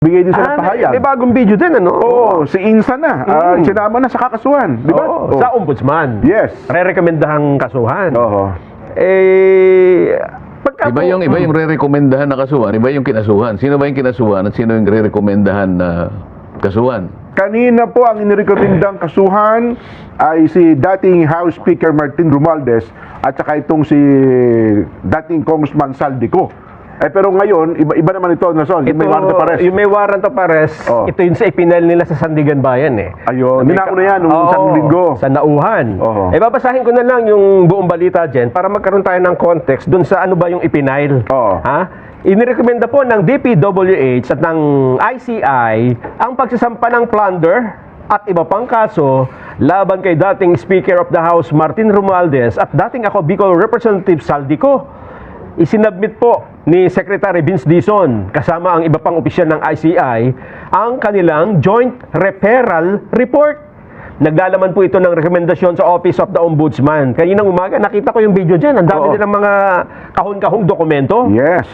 Bigay din sila pahayag. May bagong video din, ano? Oo, si Insa na. Sinama na sa kakasuhan. Di ba? Oo, sa ombudsman. Yes. Re-recommendahang kasuhan. Oo. Pagka Iba yung re-rekomendahan na kasuhan, iba yung kinasuhan. Sino ba yung kinasuhan at sino yung re-rekomendahan na kasuhan? Kanina po ang inirekomendang kasuhan ay si dating House Speaker Martin Romualdez at saka itong si dating Congressman Saldico. Pero ngayon, iba naman ito, Nason. Yung may warrant of arrest. Yung may warrant of arrest, ito yung sa ipinal nila sa Sandigan Bayan eh. Ayun, minako na yan nung isang linggo. Sa Nauhan. Babasahin ko na lang yung buong balita dyan para magkaroon tayo ng context dun sa ano ba yung ipinail. Ha? Inirekomenda po ng DPWH at ng ICI ang pagsasampa ng plunder at iba pang kaso laban kay dating Speaker of the House Martin Romualdez at dating ako Bicol Representative Saldico. Isinabmit po ni Secretary Vince Dizon kasama ang iba pang opisyal ng ICI ang kanilang Joint Referral Report. Naglalaman po ito ng rekomendasyon sa Office of the Ombudsman. Kaninang umaga, nakita ko yung video dyan. Ang dami nilang mga kahon-kahong dokumento. Yes.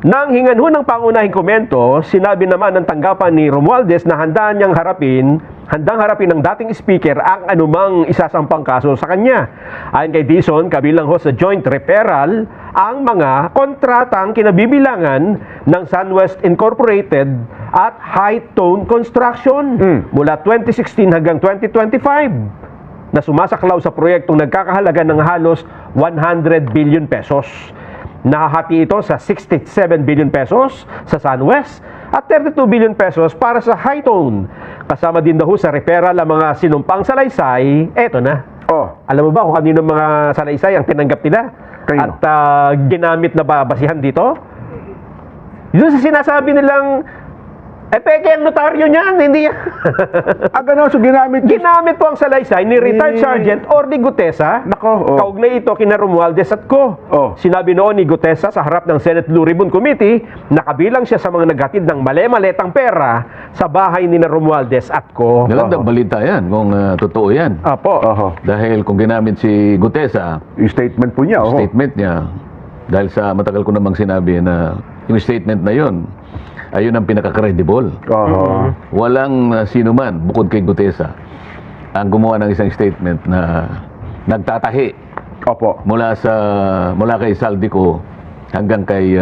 Nang hingan ho ng pangunahing komento, sinabi naman ng tanggapan ni Romualdez na handang harapin ng dating speaker ang anumang isasampang kaso sa kanya. Ayon kay Dizon, kabilang ho sa joint referral ang mga kontratang kinabibilangan ng SunWest Incorporated at High Tone Construction mula 2016 hanggang 2025 na sumasaklaw sa proyektong nagkakahalaga ng halos 100 billion pesos. Nahahati ito sa 67 billion pesos sa SunWest at 32 billion pesos para sa High Tone. Kasama din daw sa referral ang mga sinumpang salaysay. Eto na. Alam mo ba kung kanino mga salaysay ang tinanggap nila? Kanino? At ginamit na babasihan dito? Yun sa sinasabi nilang peke ang notaryo niyan, hindi yan. Gano'n, so ginamit po ang salaysay ni retired sergeant Orly Gutesa. Nako, Kaugnay ito kina Romualdez at ko. Sinabi noon ni Gutesa sa harap ng Senate Blue Ribbon Committee na kabilang siya sa mga naghatid ng male-maletang pera sa bahay ni Romualdez at ko. Magandang balita yan kung totoo yan. Apo. Dahil kung ginamit si Gutesa, yung statement po niya. statement niya, dahil sa matagal ko namang sinabi na yung statement na yon ayun ang pinaka-credible. Walang sino man, bukod kay Gutesa, ang gumawa ng isang statement na nagtatahi mula kay Saldico hanggang kay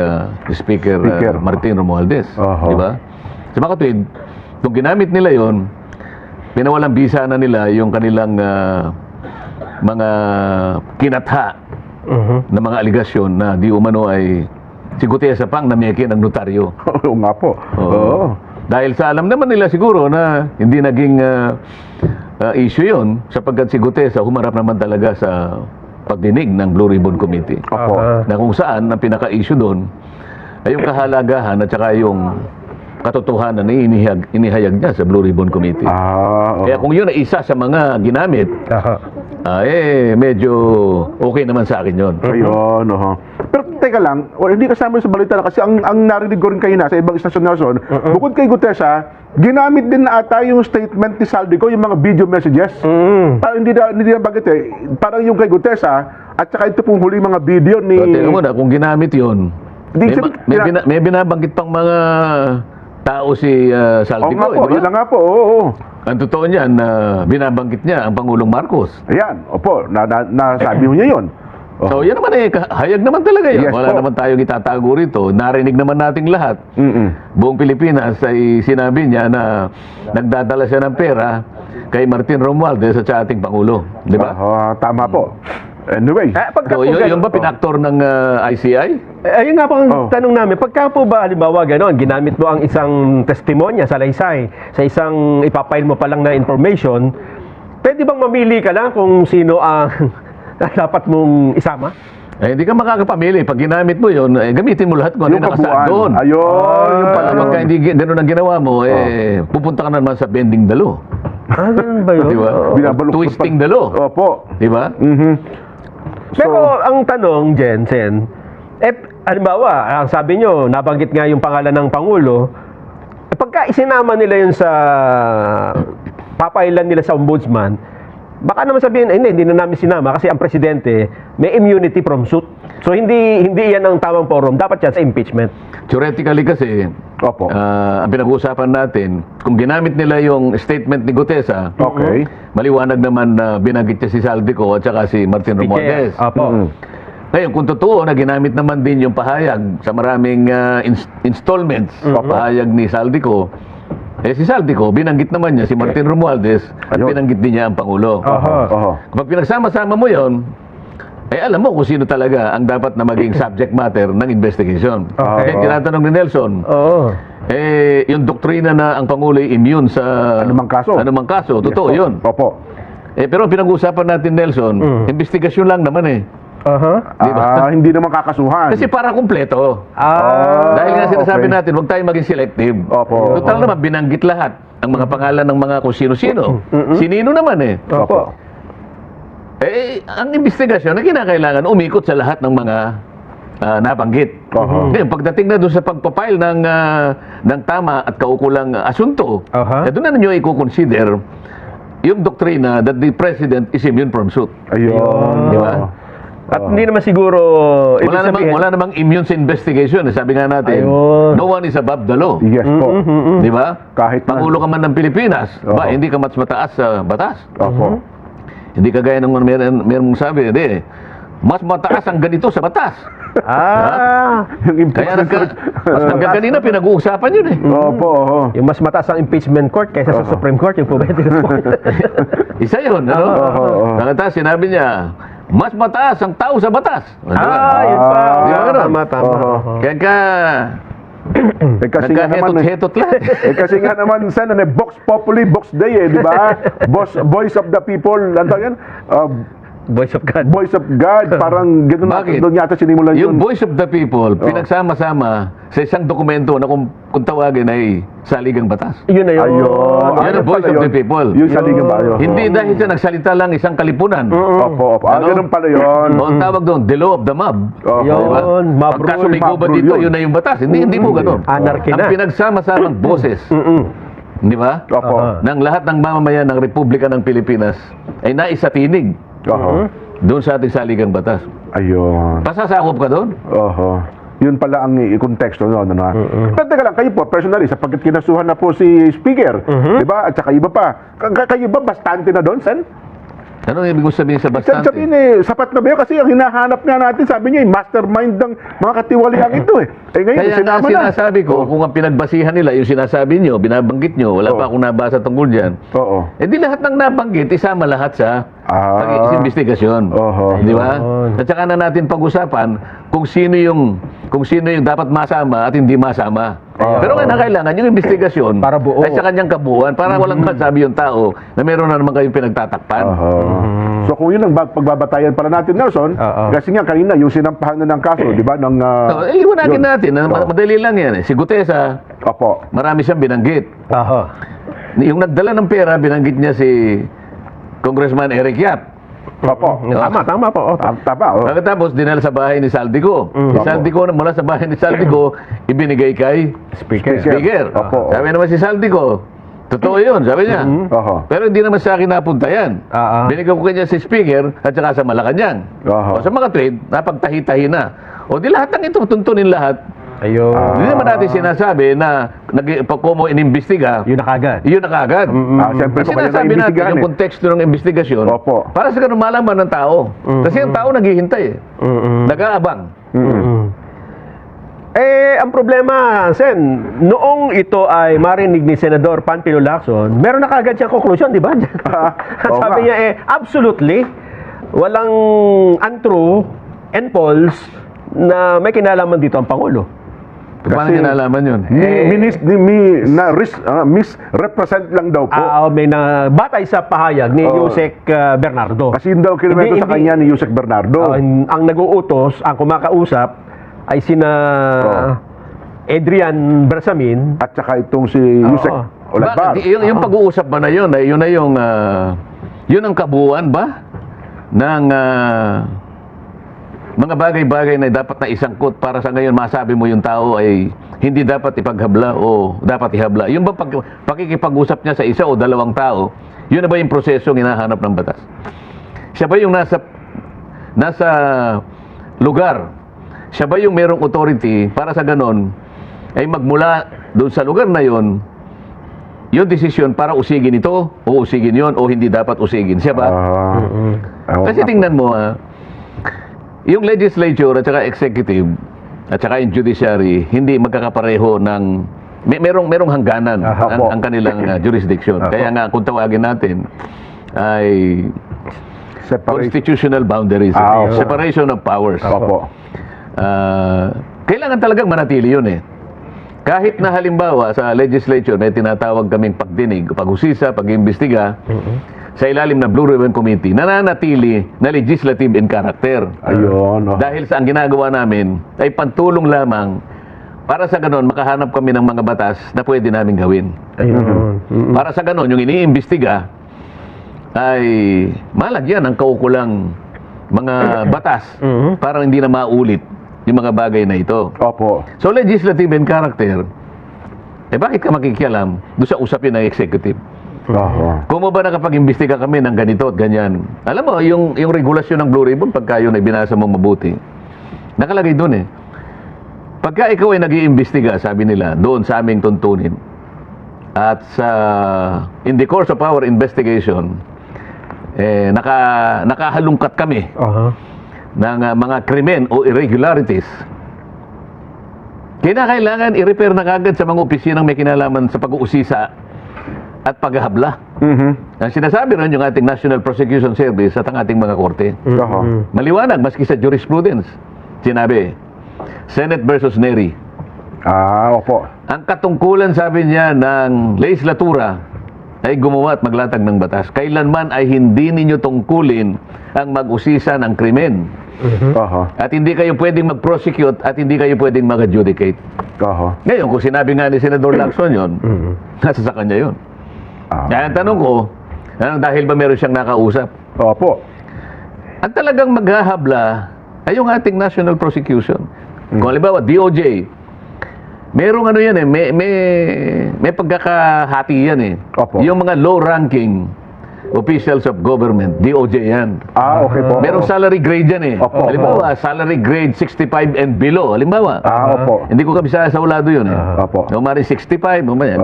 Speaker Martin Romualdez. Di ba? Sa mga katwid, kung ginamit nila yon, pinawalang bisa na nila yung kanilang mga kinatha na mga aligasyon na di umano ay si Gutesa pang namiyaki ng notaryo. Oo nga po. Dahil sa alam naman nila siguro na hindi naging issue yun sapagkat si Gutesa humarap naman talaga sa pagdinig ng Blue Ribbon Committee. Na kung saan ang pinaka-issue doon ay yung kahalagahan at saka yung katotohanan na inihayag niya sa Blue Ribbon Committee. Kaya kung yun ay isa sa mga ginamit, medyo okay naman sa akin yun. Ayun, Pero teka lang, hindi kasama sa balita na kasi ang narinig ko rin kayo na sa ibang istasyon na son, bukod kay Gutesa, ginamit din na ata yung statement ni Saldico, yung mga video messages. Hindi na bagit parang yung kay Gutesa, at saka ito pong huli mga video ni... Teka muna, kung ginamit yun, may binabanggit pang mga tao si Saldico. Yun nga po, Ang totoo niyan, binabanggit niya ang Pangulong Marcos. Ayan, nasabi niya yun. So, yan naman hayag naman talaga yun. Wala naman tayong itatago rito. Narinig naman nating lahat. Buong Pilipinas ay sinabi niya na nagdadala siya ng pera kay Martin Romualdez at sa ating Pangulo. Di ba? Tama po. Anyway. So, yun ba pinaktor ng ICI? Ayun nga po ang tanong namin. Pagka po ba, halimbawa, gano'n, ginamit mo ang isang testimonya sa laysay, sa isang ipapile mo pa lang na information, pwede bang mamili ka lang kung sino ang dapat mong isama? Hindi ka makakapamili. Pag ginamit mo yun, gamitin mo lahat kung ano yung nakasaad doon. Ayun, yung pala. Pagka hindi ganun ang ginawa mo, pupunta ka naman sa bending dalo. Ganun ba yun? Diba? Twisting dalo. Opo. Diba? Pero ang tanong, Jensen, halimbawa, ang sabi nyo, nabanggit nga yung pangalan ng Pangulo, pagka isinama nila yun sa papailan nila sa ombudsman, baka naman sabihin, hindi na namin sinama kasi ang presidente may immunity from suit. So hindi yan ang tamang forum. Dapat yan sa impeachment. Theoretically kasi, Opo. ang pinag-uusapan natin, kung ginamit nila yung statement ni Gutesa, Okay. maliwanag naman na binanggit niya si Saldico at saka si Martin Romualdez. Opo. Ngayon, kung totoo na ginamit naman din yung pahayag sa maraming installments, pahayag ni Saldico, si Saldico, binanggit naman niya si Martin Romualdez at Ayun. binanggit din niya ang Pangulo. Oho. Kapag pinagsama-sama mo yon, alam mo kung sino talaga ang dapat na maging subject matter ng investigation. Okay. Kaya tinatanong ni Nelson, Oo. yung doktrina na ang Pangulo ay immune sa Anumang kaso. totoo Yes, po. yun. Opo. Pero ang pinag-uusapan natin, Nelson, investigasyon lang naman eh. Aha. Diba? Hindi naman kakasuhan. Kasi para kumpleto. Dahil nga sinasabi okay. natin, huwag tayo maging selective. Opo. Total naman, binanggit lahat ang mga pangalan ng mga kung sino-sino. Sinino naman eh. Opo. Ang investigasyon na kinakailangan umikot sa lahat ng mga nabanggit. Ngayon, pagdating na doon sa pagpapile ng tama at kaukulang asunto, Aha. doon na ninyo i-consider yung doktrina that the President is immune from suit. Ayun. Di ba? At hindi naman siguro ibig sabihin. Wala namang immune sa investigation. Sabi nga natin, Ayun. no one is above the law. Yes po. Di ba? Kahit man. Pangulo ka man ng Pilipinas, ba, hindi ka mas mataas sa batas. Opo. Hindi kagaya ng meron mong sabi, hindi. Mas mataas ang ganito sa batas. Yung Kaya impeachment. hanggang kanina pinag-uusapan yun eh. Opo. oho. Yung mas mataas ang impeachment court kaysa sa Supreme Court, yung po ba Isa yun, ano? Nakata, sinabi niya, mas mataas ang tao sa batas. Di ba? Yun pa. Di ba ganun? Tama. Kaya Kasi nga naman, nagkahetot-hetot lang. kasi nga naman, Sen, Vox Populi, Vox Day, di ba? Voice of the people, ano tawag yan? Voice of God. Voice of God, parang gano'n Bakit? doon yata sinimulan Yung yun. voice of the people, pinagsama-sama sa isang dokumento na kung tawagin ay saligang batas. Yun na yun. Ayun. Yan ang voice of the people. Yung saligang ba yun? Hindi dahil siya nagsalita lang isang kalipunan. Opo. Ano? Ganun pala yun. O ang tawag doon, the law of the mob. Opo. Yun. Diba? Mob Pagka rule, sumigaw ba mob rule dito, yun. yun na yung batas. Hindi mo ganun. Anarchy Ang na. pinagsama-samang boses, di ba? Opo. Ng lahat ng mamamayan ng Republika ng Pilipinas ay naisatinig Oho. doon sa ating saligang batas. Ayun. Pasasakop ka doon? Oho. Yun pala ang konteksto noon, ano ha? Pero teka lang, kayo po, personally, sapagkat kinasuhan na po si Speaker, di ba? At saka iba pa. Kayo ba bastante na doon, Sen? Ano ibig ko sabihin sa bastante? Sabihin sapat na ba yun? Kasi ang hinahanap nga natin, sabi niya, mastermind ng mga katiwaliang ito eh. Ngayon, Kaya nga sinama na. sinasabi ko, kung ang pinagbasihan nila, yung sinasabi nyo, binabanggit nyo, wala pa akong nabasa tungkol dyan, Oo. di lahat ng nabanggit, isama lahat sa investigasyon. Oho. Di ba? At saka na natin pag-usapan kung sino yung dapat masama at hindi masama. Pero kailangan yung investigasyon Para buo. ay sa kanyang kabuuan para walang masabi yung tao na meron na naman kayong pinagtatakpan. So kung yun ang pagbabatayan pala natin, Nelson, kasi nga kanina, yung sinampahan na ng kaso, di ba? Ng, So, iwanagin natin, madali lang yan. Si Gutesa, Opo. marami siyang binanggit. Aha. Yung nagdala ng pera, binanggit niya si Congressman Eric Yap. Opo. Tama po. Tama. Pagkatapos, dinala sa bahay ni Saldico. Si Saldico, mula sa bahay ni Saldico, ibinigay kay Speaker. Opo. Sabi naman si Saldico, totoo yun, sabi niya. Oho. Pero hindi naman sa akin napunta yan. Binigay ko kanya si Speaker at saka sa Malacanang. Oho. O sa mga trade, napagtahi-tahi na. O di lahat ng ito, tuntunin lahat. Ayun. Hindi naman natin sinasabi na pagkomo inimbestiga, Yun na kagad. yun na kaagad. Siyempre, Kasi kung kaya sinasabi natin naimbestigahan yung konteksto ng investigasyon Opo. para sa ganun malaman ng tao. Kasi ang tao naghihintay eh. Nag-aabang. Ang problema, Sen, noong ito ay marinig ni Senador Panfilo Lacson, meron na kagad siyang conclusion, di ba? Oo Sabi nga. niya absolutely, walang untrue and false na may kinalaman dito ang Pangulo. Paano niya nalaman yun? Misrepresent lang daw po. May batay sa pahayag ni Yusek Bernardo. Kasi yun daw kilometro sa Hindi- kanya ni Yusek Bernardo. Ang nag-uutos, ang kumakausap, ay sina Adrian Bersamin. At saka itong si Yusek Olabar. Bakit? Yung pag-uusap ba na yun, yun na yung, yun ang kabuuan ba ng mga bagay-bagay na dapat na isangkot para sa ngayon masabi mo yung tao ay hindi dapat ipaghabla o dapat ihabla. Yung ba pakikipag-usap niya sa isa o dalawang tao, Yun na ba yung prosesong hinahanap ng batas? Siya ba yung nasa lugar? Siya ba yung merong authority para sa ganon ay magmula doon sa lugar na yon yung desisyon para usigin ito o usigin yon o hindi dapat usigin? Siya ba? Kasi tingnan mo, yung legislature at saka executive at saka yung judiciary, hindi magkakapareho ng merong hangganan ang kanilang jurisdiction. Kaya nga kung tawagin natin ay constitutional boundaries, separation of powers. Kailangan talagang manatili yun eh. Kahit na halimbawa sa legislature may tinatawag kaming pagdinig, paghusisa, pag-iimbestiga sa ilalim ng Blue Ribbon Committee, nananatili na legislative in character. Ayun. Dahil sa ang ginagawa namin ay pantulong lamang para sa ganon makahanap kami ng mga batas na pwede namin gawin. Para sa ganon, yung iniimbestiga ay malagyan ng kaukulang mga batas para hindi na maulit yung mga bagay na ito. Opo. So, legislative in character, bakit ka makikialam doon sa usapin ng executive? Kung mo ba nakapag-imbestiga kami ng ganito at ganyan? Alam mo, yung regulasyon ng Blue Ribbon, pagka yun ay binasa mo mabuti, nakalagay doon eh. Pagka ikaw ay nag-iimbestiga, sabi nila, doon sa aming tuntunin, at in the course of our investigation, nakahalungkat kami ng mga krimen o irregularities, kinakailangan i-repair na kagad sa mga opisinang may kinalaman sa pag-uusisa at paghahabla. Ang sinasabi ron yung ating National Prosecution Service at ang ating mga korte. Maliwanag, maski sa jurisprudence, sinabi, Senate versus Neri. Opo. Ang katungkulan, sabi niya, ng legislatura ay gumawa at maglatag ng batas. Kailanman ay hindi ninyo tungkulin ang mag-usisa ng krimen. At hindi kayo pwedeng mag-prosecute at hindi kayo pwedeng mag-adjudicate. Ngayon, kung sinabi nga ni Senador Lacson yun, nasa sa kanya yun. Kaya ang tanong ko, dahil ba meron siyang nakausap? Opo. Ang talagang maghahabla ay yung ating national prosecution. Kung halimbawa, DOJ, merong ano yan eh, may pagkakahati yan eh. Opo. Yung mga low-ranking officials of government, DOJ yan. Okay po. Merong salary grade yan eh. Opo. Halimbawa, salary grade 65 and below. Halimbawa. Opo. Hindi ko kabisaya sa ulado yun eh. Opo. Umari 65, yan.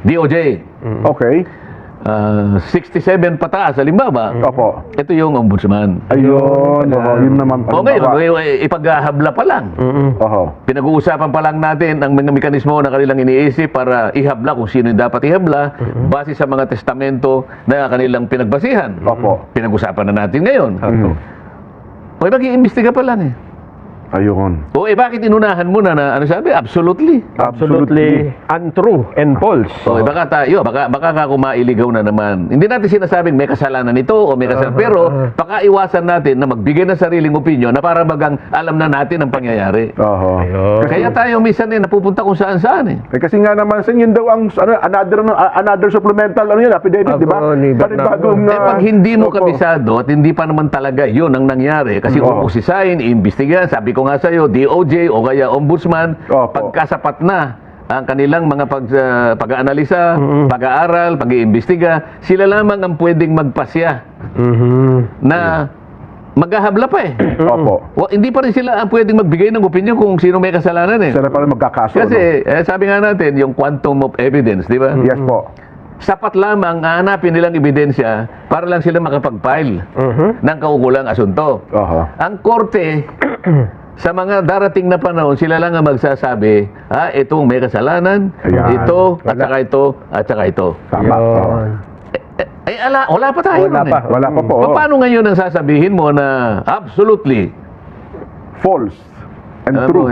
DOJ. Okay. 67 pataas, halimbawa. Opo. Ito yung ombudsman. Ayun. Yun naman. O ngayon, ipaghahabla pa lang. Pinag-uusapan pa lang natin ang mga mekanismo na kanilang iniisip para ihabla kung sino yung dapat ihabla base sa mga testamento na kanilang pinagbasihan. Opo. Pinag-usapan na natin ngayon. O mag-iimbestiga pa lang eh. Ayun. O bakit inunahan mo na ano sabi? Absolutely. Absolutely untrue and false. O baka tayo, baka ako mailigaw na naman. Hindi natin sinasabing may kasalanan ito o may kasalanan. Pero pakaiwasan natin na magbigay ng sariling opinion na para bagang alam na natin ang pangyayari. Kaya tayo minsan napupunta kung saan-saan eh. Kasi nga naman, yun daw ang another supplemental affidavit, di ba? Panibagong... pag hindi mo kabisado at hindi pa naman talaga yun ang nangyari, kasi uusisain, iimbestigahan, sabi ko nga sa'yo, DOJ o kaya Ombudsman, pagkasapat na ang kanilang mga pag-aanalisa, pag-aaral, pag-iimbestiga, sila lamang ang pwedeng magpasya na maghahabla pa eh. Hindi pa rin sila ang pwedeng magbigay ng opinion kung sino may kasalanan eh. Sila pa rin magkakaso. Kasi sabi nga natin, yung quantum of evidence, di ba? Yes po. Sapat lamang hanapin nilang ebidensya para lang sila makapag-file ng kaukulang asunto. Ang korte, sa mga darating na panahon, sila lang ang magsasabi, itong may kasalanan, ito, at saka ito, at saka ito. Tama. Wala pa tayo. Wala pa po. Paano ngayon ang sasabihin mo na absolutely false and true?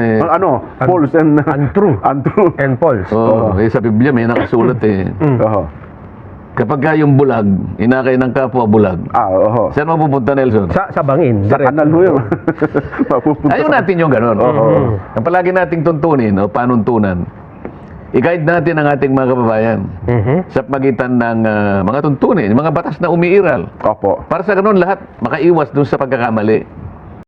False and untrue. Untrue. And false. Sa Biblia may nakasulat eh. Kapag yung bulag, inakay ng kapwa bulag. Saan mapupunta, Nelson? Sa bangin. Sa kanal mo yun. Ayaw natin yung gano'n. Ang palagi nating tuntunin o panuntunan, i-guide natin ang ating mga kababayan sa pagitan ng mga tuntunin, mga batas na umiiral. Para sa gano'n lahat makaiwas dun sa pagkakamali.